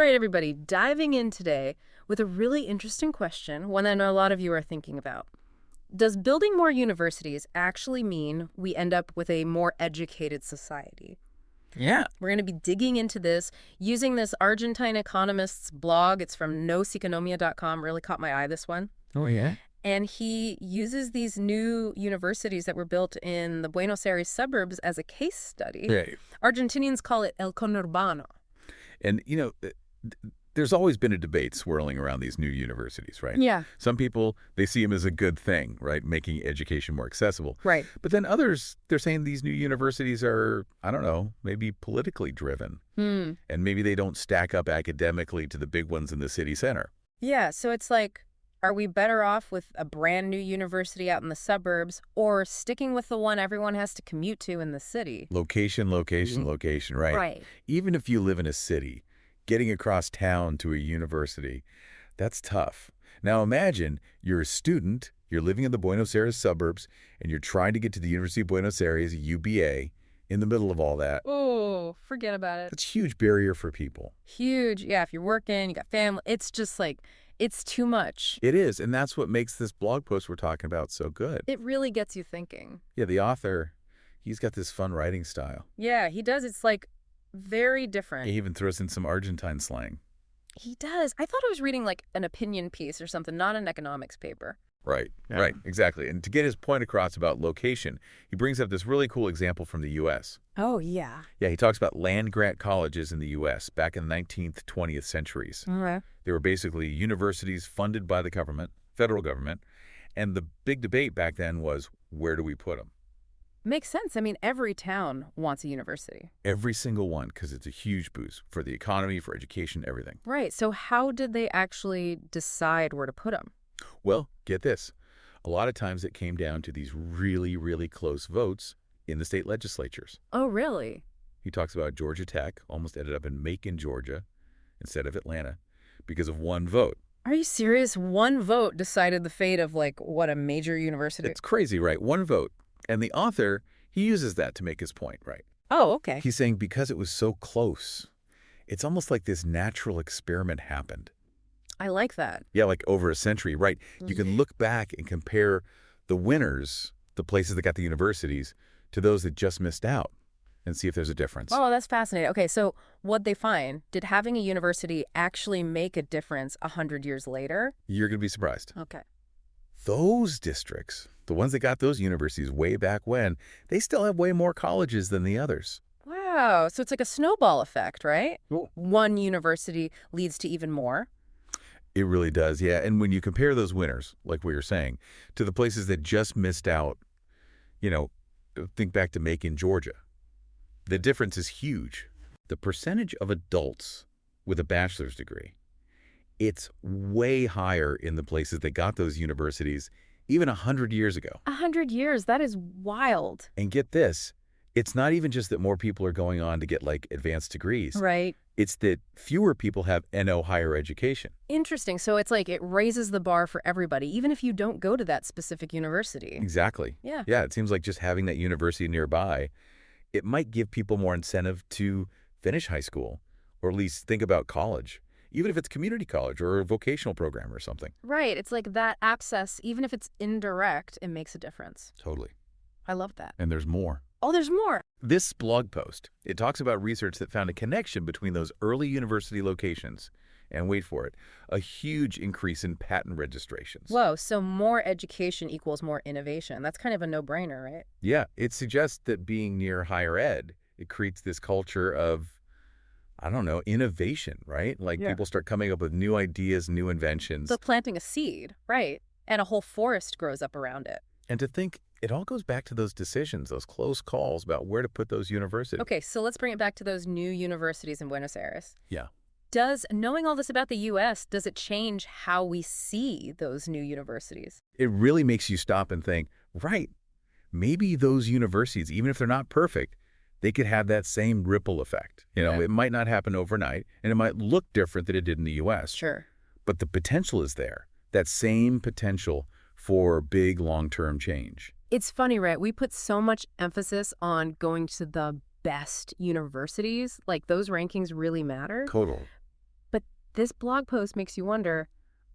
All right, everybody, diving in today with a really interesting question, one that I know a lot of you are thinking about. Does building more universities actually mean we end up with a more educated society? Yeah. We're going to be digging into this using this Argentine economist's blog. It's from Economi.com. Really caught my eye, this one. Oh, yeah? And he uses these new universities that were built in the Buenos Aires suburbs as a case study. Right. Argentinians call it el conurbano. And, there's always been a debate swirling around these new universities, right? Yeah. Some people, they see them as a good thing, right? Making education more accessible. Right. But then others, they're saying these new universities are, I don't know, maybe politically driven. And maybe they don't stack up academically to the big ones in the city center. Yeah, so it's like, are we better off with a brand new university out in the suburbs or sticking with the one everyone has to commute to in the city? Location, location, right? Right. Even if you live in a city, getting across town to a university, that's tough. Now imagine you're a student, you're living in the Buenos Aires suburbs, and you're trying to get to the University of Buenos Aires, UBA, in the middle of all that. Oh, forget about it. That's a huge barrier for people. Huge. Yeah, if you're working, you got family, it's just like, it's too much. It is, and that's what makes this blog post we're talking about so good. It really gets you thinking. Yeah, the author, he's got this fun writing style. Yeah, he does. It's like very different. He even throws in some Argentine slang. He does. I thought I was reading like an opinion piece or something, not an economics paper. Right, Yeah. right, exactly. And to get his point across about location, he brings up this really cool example from the U.S. Oh, yeah. Yeah, he talks about land-grant colleges in the U.S. back in the 19th, 20th centuries. Okay. They were basically universities funded by the government, federal government, and the big debate back then was, where do we put them? Makes sense. I mean, every town wants a university. Every single one, because it's a huge boost for the economy, for education, everything. Right. So how did they actually decide where to put them? Well, get this. A lot of times it came down to these really, really close votes in the state legislatures. Oh, really? He talks about Georgia Tech almost ended up in Macon, Georgia, instead of Atlanta, because of one vote. Are you serious? One vote decided the fate of, like, what, a major university? It's crazy, right? One vote. And the author, he uses that to make his point, right? Oh, okay. He's saying because it was so close, it's almost like this natural experiment happened. I like that. Yeah, like over a century, right? You can look back and compare the winners, the places that got the universities, to those that just missed out and see if there's a difference. Oh, that's fascinating. Okay, so what'd they find? Did having a university actually make a difference 100 years later? You're going to be surprised. Okay. Those districts, the ones that got those universities way back when, they still have way more colleges than the others. Wow. So it's like a snowball effect, right? Cool. One university leads to even more. It really does, yeah. And when you compare those winners, like we were saying, to the places that just missed out, think back to Macon, Georgia. The difference is huge. The percentage of adults with a bachelor's degree, it's way higher in the places that got those universities even 100 years ago. 100 years, that is wild. And get this, it's not even just that more people are going on to get like advanced degrees. Right. It's that fewer people have NO higher education. Interesting. So it's like it raises the bar for everybody, even if you don't go to that specific university. Exactly. Yeah. Yeah, it seems like just having that university nearby, it might give people more incentive to finish high school or at least think about college, even if it's community college or a vocational program or something. Right. It's like that access, even if it's indirect, it makes a difference. Totally. I love that. And there's more. Oh, there's more. This blog post, it talks about research that found a connection between those early university locations and, wait for it, a huge increase in patent registrations. Whoa, so more education equals more innovation. That's kind of a no-brainer, right? Yeah, it suggests that being near higher ed, it creates this culture of, I don't know, innovation, right? Like people start coming up with new ideas, new inventions. So planting a seed, right? And a whole forest grows up around it. And to think, it all goes back to those decisions, those close calls about where to put those universities. Okay, so let's bring it back to those new universities in Buenos Aires. Yeah. Does knowing all this about the U.S., does it change how we see those new universities? It really makes you stop and think, right, maybe those universities, even if they're not perfect, they could have that same ripple effect. Yeah. It might not happen overnight, and it might look different than it did in the U.S. Sure. But the potential is there, that same potential for big long-term change. It's funny, right? We put so much emphasis on going to the best universities. Like, those rankings really matter. Total. This blog post makes you wonder,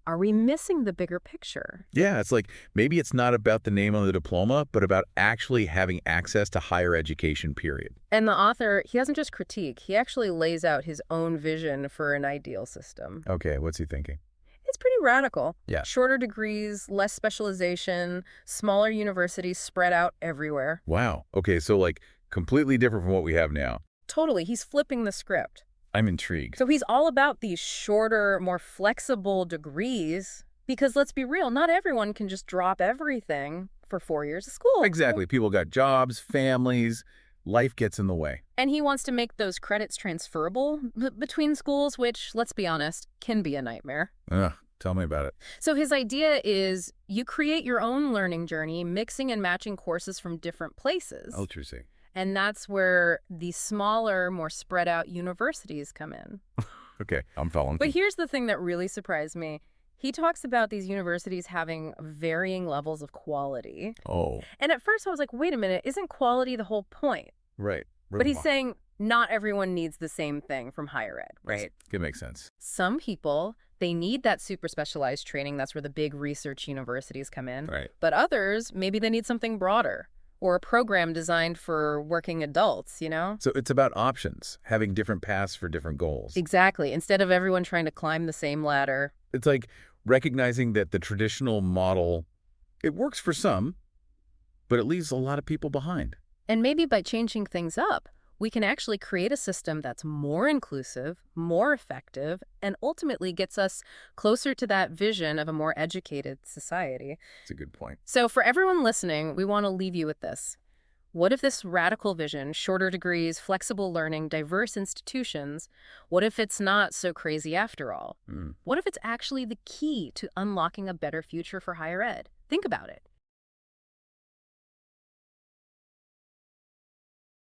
are we missing the bigger picture? Yeah, it's like maybe it's not about the name on the diploma, but about actually having access to higher education, period. And the author, he doesn't just critique, he actually lays out his own vision for an ideal system. Okay, what's he thinking? It's pretty radical. Yeah. Shorter degrees, less specialization, smaller universities spread out everywhere. Wow. Okay, so like completely different from what we have now. Totally, he's flipping the script. I'm intrigued. So he's all about these shorter, more flexible degrees because let's be real, not everyone can just drop everything for 4 years of school. Exactly. People got jobs, families, life gets in the way. And he wants to make those credits transferable between schools, which, let's be honest, can be a nightmare. Ugh, tell me about it. So his idea is you create your own learning journey, mixing and matching courses from different places. Interesting. And that's where the smaller, more spread out universities come in. Okay, I'm following. But here's the thing that really surprised me. He talks about these universities having varying levels of quality. Oh, And at first I was like, wait a minute, isn't quality the whole point? right. But he's saying not everyone needs the same thing from higher ed, right? It makes sense. Some people, they need that super specialized training. That's where the big research universities come in. Right. But others, maybe they need something broader or a program designed for working adults, you know? So it's about options, having different paths for different goals. Exactly. Instead of everyone trying to climb the same ladder. It's like recognizing that the traditional model, it works for some, but it leaves a lot of people behind. And maybe by changing things up, we can actually create a system that's more inclusive, more effective, and ultimately gets us closer to that vision of a more educated society. That's a good point. So for everyone listening, we want to leave you with this. What if this radical vision, shorter degrees, flexible learning, diverse institutions, what if it's not so crazy after all? What if it's actually the key to unlocking a better future for higher ed? Think about it.